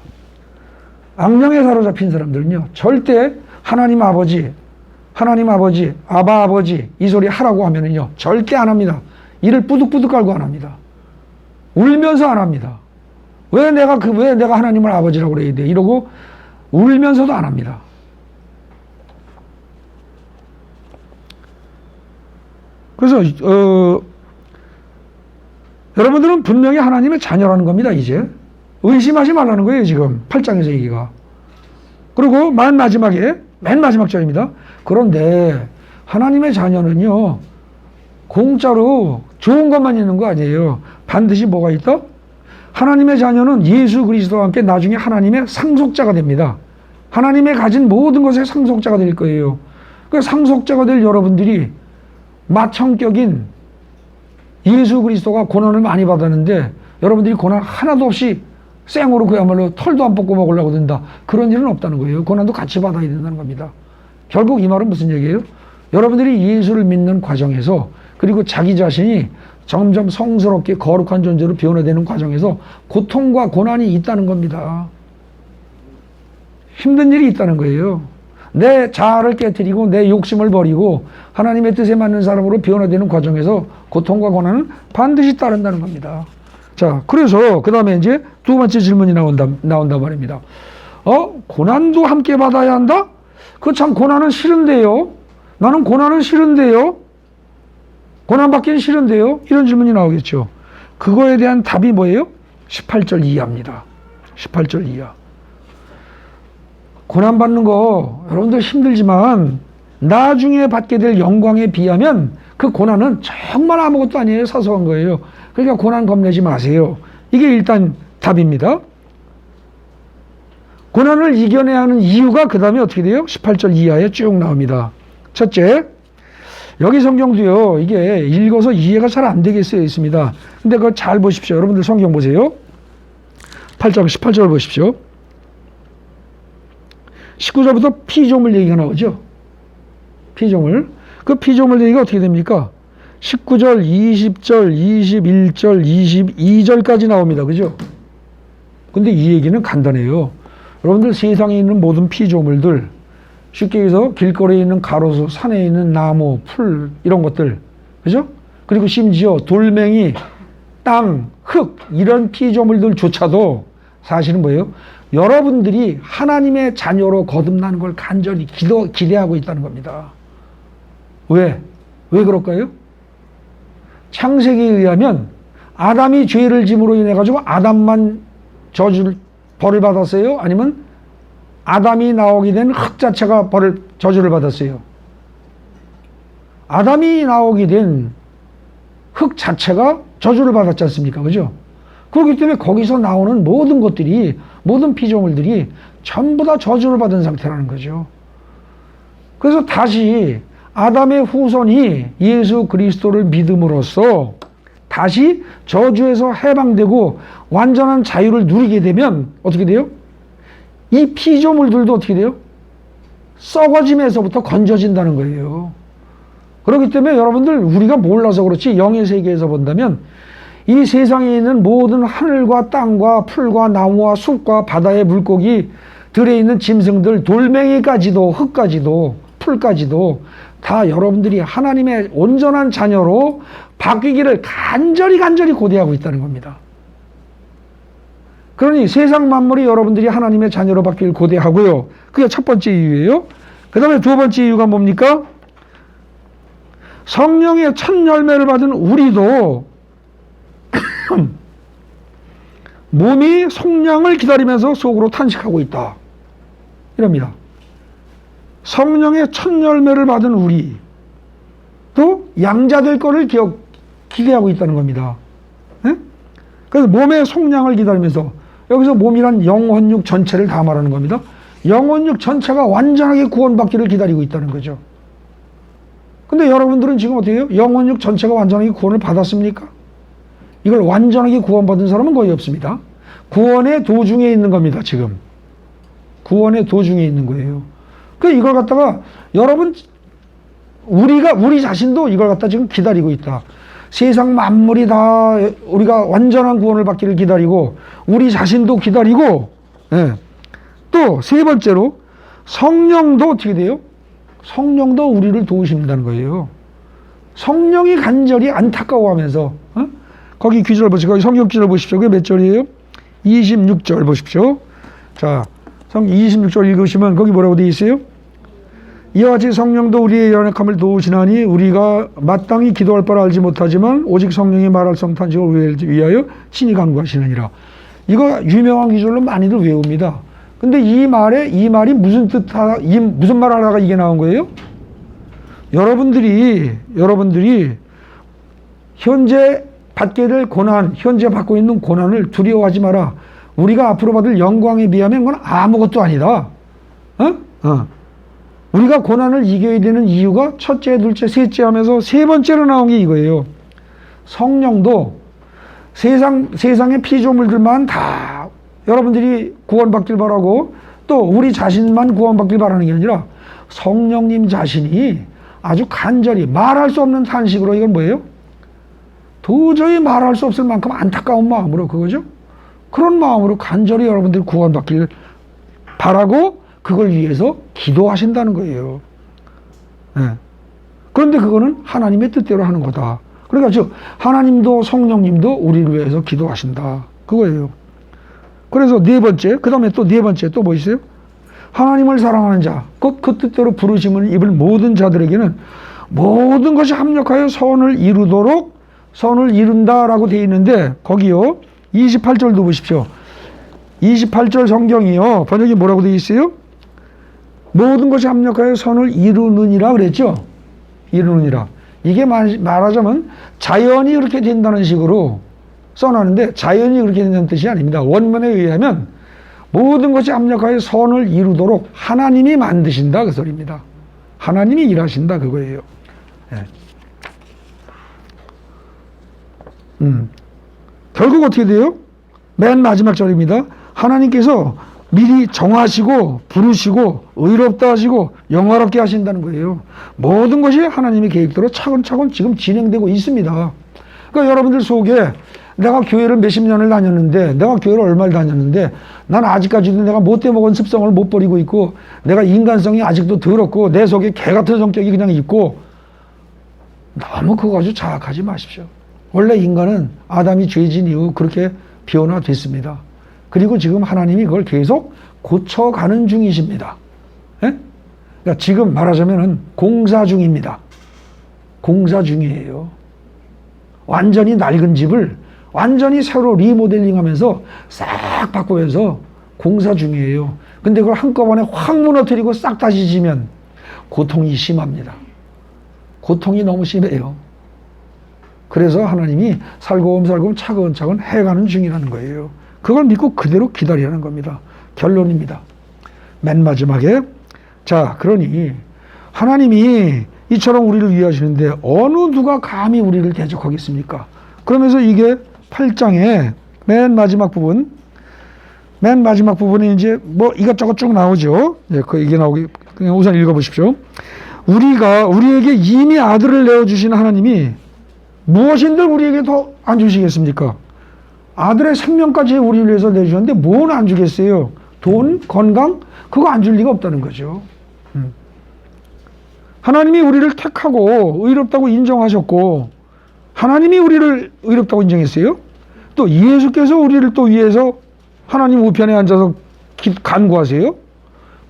악령에 사로잡힌 사람들은요, 절대 하나님 아버지, 아빠 아버지 이 소리 하라고 하면은요, 절대 안 합니다. 이를 뿌득뿌득 깔고 안 합니다. 울면서 안 합니다. 왜 내가 하나님을 아버지라고 그래야 돼? 이러고 울면서도 안 합니다. 그래서 여러분들은 분명히 하나님의 자녀라는 겁니다. 이제 의심하지 말라는 거예요. 지금 8장에서 얘기가. 그리고 맨 마지막 절입니다. 그런데 하나님의 자녀는요, 공짜로 좋은 것만 있는 거 아니에요. 반드시 뭐가 있다? 하나님의 자녀는 예수 그리스도와 함께 나중에 하나님의 상속자가 됩니다. 하나님의 가진 모든 것의 상속자가 될 거예요. 그 상속자가 될 여러분들이 마청격인 예수 그리스도가 고난을 많이 받았는데 여러분들이 고난 하나도 없이 생으로 그야말로 털도 안 뽑고 먹으려고 든다. 그런 일은 없다는 거예요. 고난도 같이 받아야 된다는 겁니다. 결국 이 말은 무슨 얘기예요? 여러분들이 예수를 믿는 과정에서 그리고 자기 자신이 점점 성스럽게 거룩한 존재로 변화되는 과정에서 고통과 고난이 있다는 겁니다. 힘든 일이 있다는 거예요. 내 자아를 깨트리고 내 욕심을 버리고 하나님의 뜻에 맞는 사람으로 변화되는 과정에서 고통과 고난은 반드시 따른다는 겁니다. 자, 그래서 그 다음에 이제 두 번째 질문이 나온다 말입니다. 고난도 함께 받아야 한다? 그 참 고난은 싫은데요. 나는 고난은 싫은데요. 고난받기는 싫은데요. 이런 질문이 나오겠죠. 그거에 대한 답이 뭐예요? 18절 이하입니다. 18절 이하. 고난받는 거 여러분들 힘들지만 나중에 받게 될 영광에 비하면 그 고난은 정말 아무것도 아니에요. 사소한 거예요. 그러니까 고난 겁내지 마세요. 이게 일단 답입니다. 고난을 이겨내야 하는 이유가 그 다음에 어떻게 돼요? 18절 이하에 쭉 나옵니다. 첫째, 여기 성경도요, 이게 읽어서 이해가 잘 안 되게 쓰여 있습니다. 근데 그거 잘 보십시오. 여러분들 성경 보세요. 8장 18절 보십시오. 19절부터 피조물 얘기가 나오죠. 피조물. 그 피조물 얘기가 어떻게 됩니까? 19절, 20절, 21절, 22절까지 나옵니다. 그죠? 근데 이 얘기는 간단해요. 여러분들 세상에 있는 모든 피조물들, 쉽게 해서 길거리에 있는 가로수, 산에 있는 나무, 풀, 이런 것들, 그죠? 그리고 심지어 돌멩이, 땅, 흙, 이런 피조물들조차도 사실은 뭐예요? 여러분들이 하나님의 자녀로 거듭나는 걸 간절히 기대하고 있다는 겁니다. 왜? 왜 그럴까요? 창세기에 의하면 아담이 죄를 짐으로 인해 가지고 아담만 벌을 받았어요? 아니면 아담이 나오게 된 흙 자체가 저주를 받았어요? 아담이 나오게 된 흙 자체가 저주를 받았지 않습니까? 그죠? 그렇기 때문에 거기서 나오는 모든 것들이, 모든 피조물들이 전부 다 저주를 받은 상태라는 거죠. 그래서 다시 아담의 후손이 예수 그리스도를 믿음으로써 다시 저주에서 해방되고 완전한 자유를 누리게 되면 어떻게 돼요? 이 피조물들도 어떻게 돼요? 썩어짐에서부터 건져진다는 거예요. 그렇기 때문에 여러분들, 우리가 몰라서 그렇지 영의 세계에서 본다면 이 세상에 있는 모든 하늘과 땅과 풀과 나무와 숲과 바다의 물고기, 들에 있는 짐승들, 돌멩이까지도, 흙까지도, 풀까지도 다 여러분들이 하나님의 온전한 자녀로 바뀌기를 간절히 고대하고 있다는 겁니다. 그러니 세상 만물이 여러분들이 하나님의 자녀로 바뀌기를 고대하고요. 그게 첫 번째 이유예요. 그 다음에 두 번째 이유가 뭡니까? 성령의 첫 열매를 받은 우리도 몸이 속량을 기다리면서 속으로 탄식하고 있다. 이럽니다. 성령의 첫 열매를 받은 우리도 양자될 거를 기대하고 있다는 겁니다. 네? 그래서 몸의 속량을 기다리면서, 여기서 몸이란 영혼육 전체를 다 말하는 겁니다. 영혼육 전체가 완전하게 구원받기를 기다리고 있다는 거죠. 근데 여러분들은 지금 어떻게 해요? 영혼육 전체가 완전하게 구원을 받았습니까? 이걸 완전하게 구원받은 사람은 거의 없습니다. 구원의 도중에 있는 겁니다, 지금. 구원의 도중에 있는 거예요. 그 이걸 갖다가 여러분, 우리 자신도 이걸 갖다 지금 기다리고 있다. 세상 만물이 다 우리가 완전한 구원을 받기를 기다리고, 우리 자신도 기다리고, 예. 또 세 번째로 성령도 어떻게 돼요? 성령도 우리를 도우신다는 거예요. 성령이 간절히 안타까워하면서, 거기 귀절 보시고, 거기 성경 기절 보십시오. 그게 몇 절이에요? 26절 보십시오. 자, 26절 읽으시면 거기 뭐라고 되어 있어요? 이와 같이 성령도 우리의 연약함을 도우시나니 우리가 마땅히 기도할 바를 알지 못하지만 오직 성령이 말할 수 없는 탄식을 위하여 친히 간구하시느니라. 이거 유명한 기절로 많이들 외웁니다. 근데 이 말이 무슨 무슨 말 하다가 이게 나온 거예요? 여러분들이 현재 받게 될 고난, 현재 받고 있는 고난을 두려워하지 마라. 우리가 앞으로 받을 영광에 비하면 그건 아무것도 아니다. 우리가 고난을 이겨야 되는 이유가 첫째, 둘째, 셋째 하면서 세 번째로 나온 게 이거예요. 성령도 세상의 피조물들만 다 여러분들이 구원받길 바라고, 또 우리 자신만 구원받길 바라는 게 아니라 성령님 자신이 아주 간절히 말할 수 없는 탄식으로, 이건 뭐예요? 도저히 말할 수 없을 만큼 안타까운 마음으로, 그거죠? 그런 마음으로 간절히 여러분들 구원받길 바라고 그걸 위해서 기도하신다는 거예요. 네. 그런데 그거는 하나님의 뜻대로 하는 거다. 그러니까 즉 하나님도 성령님도 우리를 위해서 기도하신다. 그거예요. 그래서 네 번째, 그 다음에 또 네 번째 또 뭐 있어요? 하나님을 사랑하는 자, 그 뜻대로 부르심을 입을 모든 자들에게는 모든 것이 합력하여 선을 이룬다라고 되어 있는데, 거기요 28절도 보십시오. 28절 성경이요 번역이 뭐라고 되어 있어요? 모든 것이 합력하여 선을 이루느니라 그랬죠? 이루느니라. 이게 말하자면 자연이 그렇게 된다는 식으로 써놨는데, 자연이 그렇게 된다는 뜻이 아닙니다. 원문에 의하면 모든 것이 합력하여 선을 이루도록 하나님이 만드신다, 그 소리입니다. 하나님이 일하신다, 그거예요. 네. 결국 어떻게 돼요? 맨 마지막 절입니다. 하나님께서 미리 정하시고 부르시고 의롭다 하시고 영화롭게 하신다는 거예요. 모든 것이 하나님의 계획대로 차근차근 지금 진행되고 있습니다. 그러니까 여러분들 속에 내가 교회를 몇십 년을 다녔는데, 내가 교회를 얼마를 다녔는데, 난 아직까지도 내가 못돼 먹은 습성을 못 버리고 있고, 내가 인간성이 아직도 더럽고, 내 속에 개 같은 성격이 그냥 있고, 너무 그거 가지고 자학하지 마십시오. 원래 인간은 아담이 죄진 이후 그렇게 변화됐습니다. 그리고 지금 하나님이 그걸 계속 고쳐가는 중이십니다. 예? 그러니까 지금 말하자면은 공사 중입니다. 공사 중이에요. 완전히 낡은 집을 완전히 새로 리모델링 하면서 싹 바꾸면서 공사 중이에요. 근데 그걸 한꺼번에 확 무너뜨리고 싹 다시 지면 고통이 심합니다. 고통이 너무 심해요. 그래서 하나님이 살금살금 차근차근 해가는 중이라는 거예요. 그걸 믿고 그대로 기다리라는 겁니다. 결론입니다. 맨 마지막에, 자, 그러니 하나님이 이처럼 우리를 위하시는데 어느 누가 감히 우리를 대적하겠습니까? 그러면서 이게 8장의 맨 마지막 부분에 이제 뭐 이것저것 쭉 나오죠. 예, 이게 나오기, 그냥 우선 읽어보십시오. 우리에게 이미 아들을 내어주신 하나님이 무엇인들 우리에게 더 안 주시겠습니까? 아들의 생명까지 우리를 위해서 내주셨는데 뭘 안 주겠어요? 돈, 건강? 그거 안 줄 리가 없다는 거죠. 하나님이 우리를 택하고 의롭다고 인정하셨고, 하나님이 우리를 의롭다고 인정했어요. 또 예수께서 우리를 또 위해서 하나님 우편에 앉아서 간구하세요.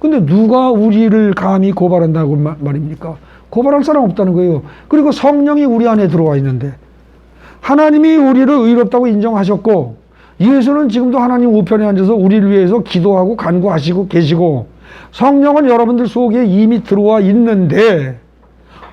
근데 누가 우리를 감히 고발한다고 말입니까? 고발할 사람 없다는 거예요. 그리고 성령이 우리 안에 들어와 있는데, 하나님이 우리를 의롭다고 인정하셨고, 예수는 지금도 하나님 우편에 앉아서 우리를 위해서 기도하고 간구하시고 계시고, 성령은 여러분들 속에 이미 들어와 있는데,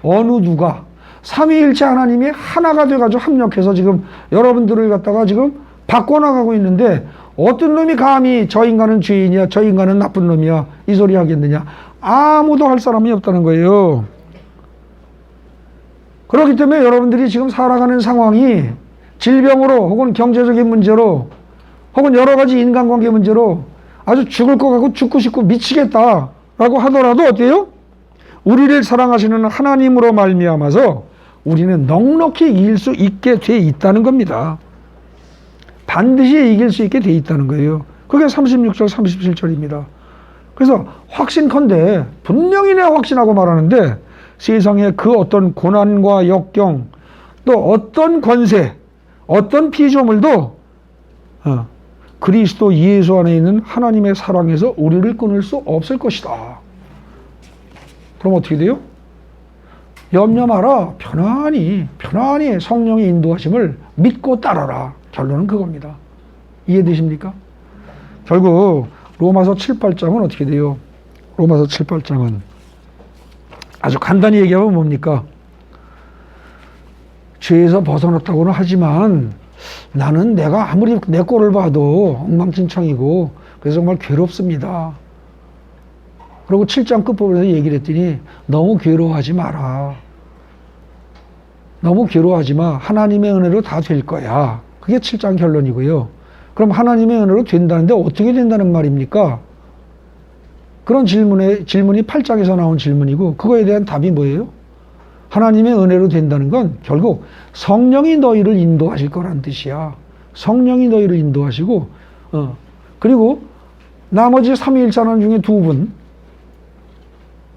어느 누가 삼위일체 하나님이 하나가 돼가지고 합력해서 지금 여러분들을 갖다가 지금 바꿔나가고 있는데, 어떤 놈이 감히 저 인간은 죄인이야, 저 인간은 나쁜 놈이야, 이 소리 하겠느냐? 아무도 할 사람이 없다는 거예요. 그렇기 때문에 여러분들이 지금 살아가는 상황이 질병으로 혹은 경제적인 문제로 혹은 여러 가지 인간관계 문제로 아주 죽을 것 같고 죽고 싶고 미치겠다라고 하더라도 어때요? 우리를 사랑하시는 하나님으로 말미암아서 우리는 넉넉히 이길 수 있게 돼 있다는 겁니다. 반드시 이길 수 있게 돼 있다는 거예요. 그게 36절 37절입니다. 그래서 확신컨대, 분명히 내가 확신하고 말하는데, 세상의 그 어떤 고난과 역경, 또 어떤 권세, 어떤 피조물도 그리스도 예수 안에 있는 하나님의 사랑에서 우리를 끊을 수 없을 것이다. 그럼 어떻게 돼요? 염려 마라. 편안히 성령의 인도하심을 믿고 따라라. 결론은 그겁니다. 이해되십니까? 결국 로마서 7, 8장은 어떻게 돼요? 로마서 7, 8장은 아주 간단히 얘기하면 뭡니까? 죄에서 벗어났다고는 하지만 나는 내가 아무리 내 꼴을 봐도 엉망진창이고 그래서 정말 괴롭습니다. 그리고 7장 끝부분에서 얘기를 했더니 너무 괴로워하지 마라. 너무 괴로워하지 마. 하나님의 은혜로 다 될 거야. 그게 7장 결론이고요. 그럼 하나님의 은혜로 된다는데 어떻게 된다는 말입니까? 그런 질문이 8장에서 나온 질문이고, 그거에 대한 답이 뭐예요? 하나님의 은혜로 된다는 건 결국 성령이 너희를 인도하실 거란 뜻이야. 성령이 너희를 인도하시고, 그리고 나머지 삼위일체 하나님 중에 두 분,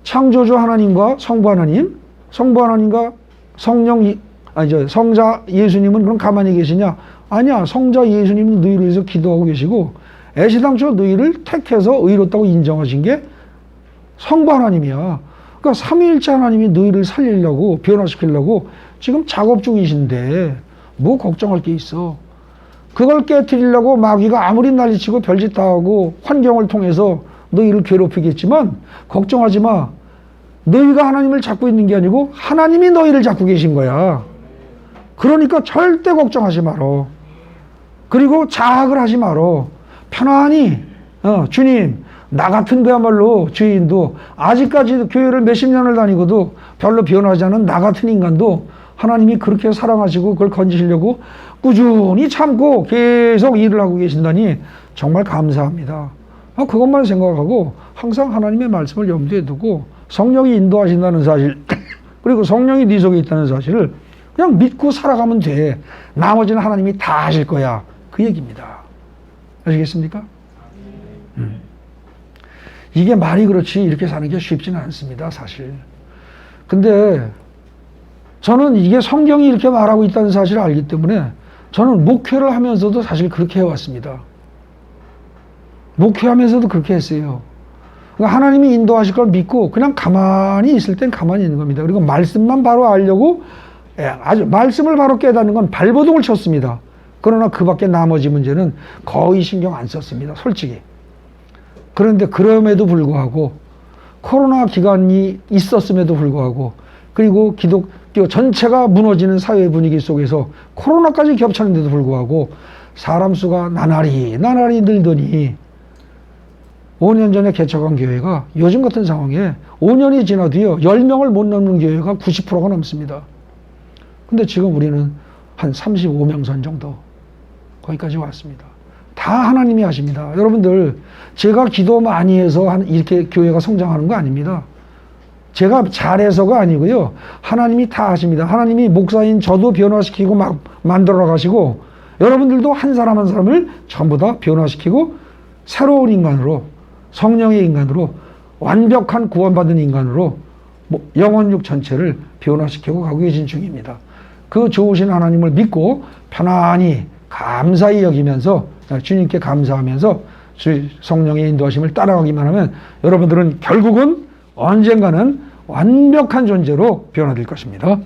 창조주 하나님과 성부 하나님과 성자 예수님은 그럼 가만히 계시냐? 아니야. 성자 예수님은 너희를 위해서 기도하고 계시고, 애시당초 너희를 택해서 의롭다고 인정하신 게 성부 하나님이야. 그러니까 삼위일체 하나님이 너희를 살리려고, 변화시키려고 지금 작업 중이신데 뭐 걱정할 게 있어. 그걸 깨트리려고 마귀가 아무리 난리치고 별짓 다 하고 환경을 통해서 너희를 괴롭히겠지만 걱정하지 마. 너희가 하나님을 잡고 있는 게 아니고 하나님이 너희를 잡고 계신 거야. 그러니까 절대 걱정하지 마라. 그리고 자학을 하지 마라. 편안히 주님, 나 같은 그야말로 죄인도 아직까지도 교회를 몇십 년을 다니고도 별로 변하지 않은 나 같은 인간도 하나님이 그렇게 사랑하시고 그걸 건지시려고 꾸준히 참고 계속 일을 하고 계신다니 정말 감사합니다. 그것만 생각하고 항상 하나님의 말씀을 염두에 두고 성령이 인도하신다는 사실 그리고 성령이 네 속에 있다는 사실을 그냥 믿고 살아가면 돼. 나머지는 하나님이 다 하실 거야. 그 얘기입니다. 아시겠습니까? 이게 말이 그렇지 이렇게 사는 게 쉽지는 않습니다. 사실. 근데 저는 이게 성경이 이렇게 말하고 있다는 사실을 알기 때문에 저는 목회를 하면서도 사실 그렇게 해왔습니다. 목회하면서도 그렇게 했어요. 그러니까 하나님이 인도하실 걸 믿고 그냥 가만히 있을 땐 가만히 있는 겁니다. 그리고 말씀만 바로 알려고 아주 말씀을 바로 깨닫는 건 발버둥을 쳤습니다. 그러나 그 밖에 나머지 문제는 거의 신경 안 썼습니다. 솔직히. 그런데 그럼에도 불구하고 코로나 기간이 있었음에도 불구하고 그리고 기독교 전체가 무너지는 사회 분위기 속에서 코로나까지 겹쳤는데도 불구하고 사람 수가 나날이 늘더니 5년 전에 개척한 교회가 요즘 같은 상황에 5년이 지나도요 10명을 못 넘는 교회가 90%가 넘습니다. 근데 지금 우리는 한 35명 선 정도 거기까지 왔습니다. 다 하나님이 하십니다. 여러분들 제가 기도 많이 해서 이렇게 교회가 성장하는 거 아닙니다. 제가 잘해서가 아니고요. 하나님이 다 하십니다. 하나님이 목사인 저도 변화시키고 막 만들어 가시고 여러분들도 한 사람 한 사람을 전부 다 변화시키고 새로운 인간으로 성령의 인간으로 완벽한 구원받은 인간으로 영혼육 전체를 변화시키고 가고 계신 중입니다. 그 좋으신 하나님을 믿고 편안히 감사히 여기면서 주님께 감사하면서 성령의 인도하심을 따라가기만 하면 여러분들은 결국은 언젠가는 완벽한 존재로 변화될 것입니다.